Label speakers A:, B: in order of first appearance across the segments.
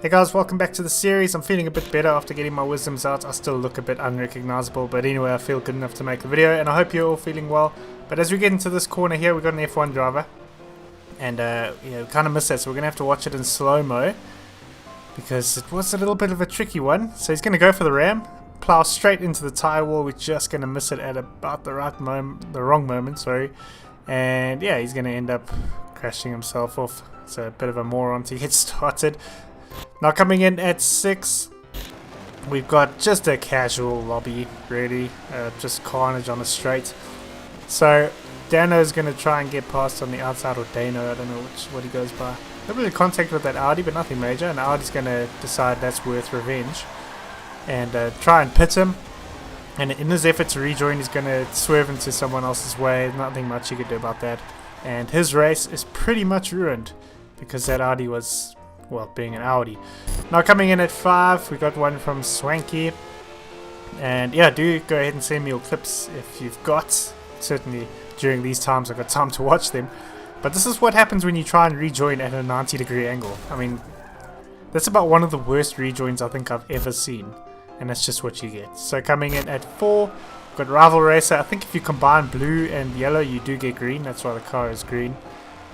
A: Hey guys, welcome back to the series. I'm feeling a bit better after getting my wisdoms out. I still look a bit unrecognizable, but anyway, I feel good enough to make the video, and I hope you're all feeling well. But as we get into this corner here, we've got an F1 driver, and we kind of missed that, so we're going to have to watch it in slow-mo, because it was a little bit of a tricky one. So he's going to go for the ram, plow straight into the tire wall. We're just going to miss it at about the wrong moment, sorry. And yeah, he's going to end up crashing himself off. It's a bit of a moron to get started. Now coming in at 6, we've got just a casual lobby, really, just carnage on a straight. So Dano is going to try and get past on the outside, or Dano, I don't know what he goes by. A bit of contact with that Audi, but nothing major, and Audi's going to decide that's worth revenge and try and pit him. And in his effort to rejoin, he's going to swerve into someone else's way. Nothing much he could do about that. And his race is pretty much ruined because that Audi was, well, being an Audi. Now coming in at 5, we got one from Swanky. And yeah, do go ahead and send me your clips if you've got. Certainly during these times I've got time to watch them. But this is what happens when you try and rejoin at a 90-degree angle. I mean, that's about one of the worst rejoins I think I've ever seen. And that's just what you get. So coming in at 4, we've got Rival Racer. I think if you combine blue and yellow, you do get green. That's why the car is green.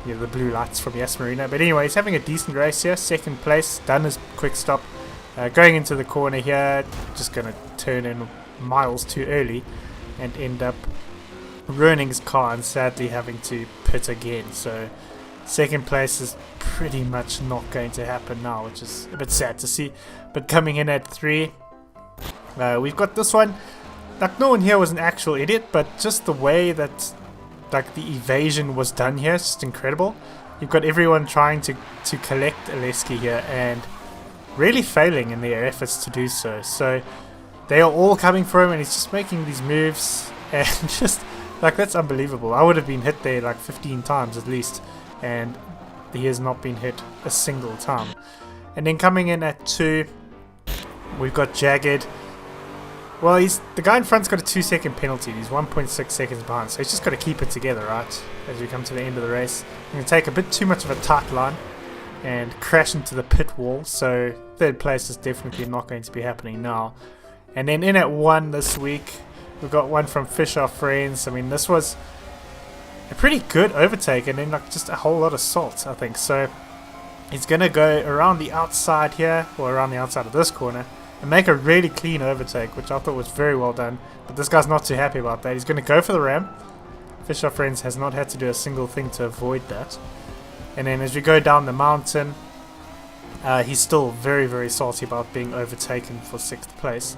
A: Yeah, the blue lights from Yas Marina. But anyway, he's having a decent race here. Second place, done his quick stop. Going into the corner here, just going to turn in miles too early and end up ruining his car and sadly having to pit again. So second place is pretty much not going to happen now, which is a bit sad to see. But coming in at 3, we've got this one. Like, no one here was an actual idiot, but just the way that like the evasion was done here is just incredible. You've got everyone trying to collect Aleski here and really failing in their efforts to do so. So they are all coming for him and he's just making these moves and just like, that's unbelievable. I would have been hit there like 15 times at least, and he has not been hit a single time. And then coming in at 2, we've got Jagged. Well, the guy in front's got a 2-second penalty. He's 1.6 seconds behind, so he's just got to keep it together, right, as we come to the end of the race. He's going to take a bit too much of a tight line and crash into the pit wall, so third place is definitely not going to be happening now. And then in at 1 this week, we've got one from Fish Our Friends. I mean, this was a pretty good overtake, and then like just a whole lot of salt, I think. So he's going to go around the outside here, or around the outside of this corner, and make a really clean overtake, which I thought was very well done. But this guy's not too happy about that. He's going to go for the ram. Fish Our Friends has not had to do a single thing to avoid that. And then as we go down the mountain, he's still very, very salty about being overtaken for 6th place.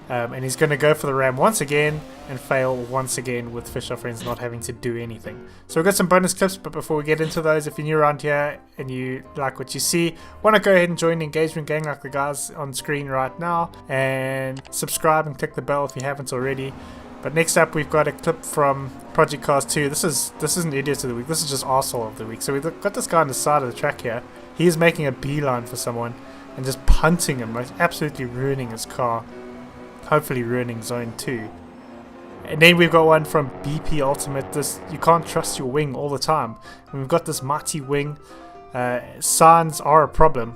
A: And he's going to go for the ram once again and fail once again with Fish Our Friends not having to do anything. So we've got some bonus clips, but before we get into those, if you're new around here and you like what you see, want to go ahead and join the engagement gang like the guys on screen right now, and subscribe and click the bell if you haven't already. But next up, we've got a clip from Project Cars 2. This isn't Idiot of the Week, this is just Arsehole of the Week. So we've got this guy on the side of the track here. He is making a beeline for someone and just punting him, like absolutely ruining his car. Hopefully ruining zone 2. And then we've got one from BP Ultimate. This, you can't trust your wing all the time. And we've got this mighty wing. Signs are a problem.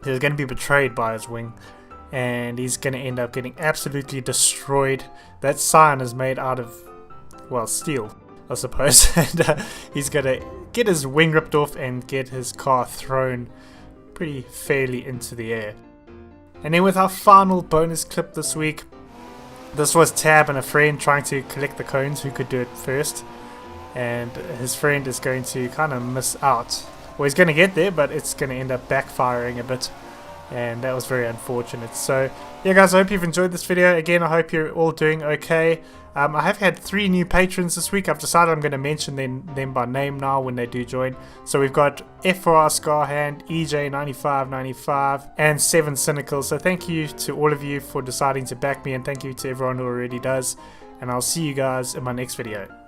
A: He's going to be betrayed by his wing, and he's going to end up getting absolutely destroyed. That sign is made out of, well, steel, I suppose. And he's going to get his wing ripped off and get his car thrown pretty fairly into the air. And then with our final bonus clip this week, this was Tab and a friend trying to collect the cones, who could do it first. And his friend is going to kind of miss out. Well, he's going to get there, but it's going to end up backfiring a bit. And that was very unfortunate. So, yeah guys, I hope you've enjoyed this video. Again, I hope you're all doing okay. I have had 3 new patrons this week. I've decided I'm going to mention them by name now when they do join. So we've got F4R Scarhand, EJ9595, and Sevensynycal. So thank you to all of you for deciding to back me, and thank you to everyone who already does. And I'll see you guys in my next video.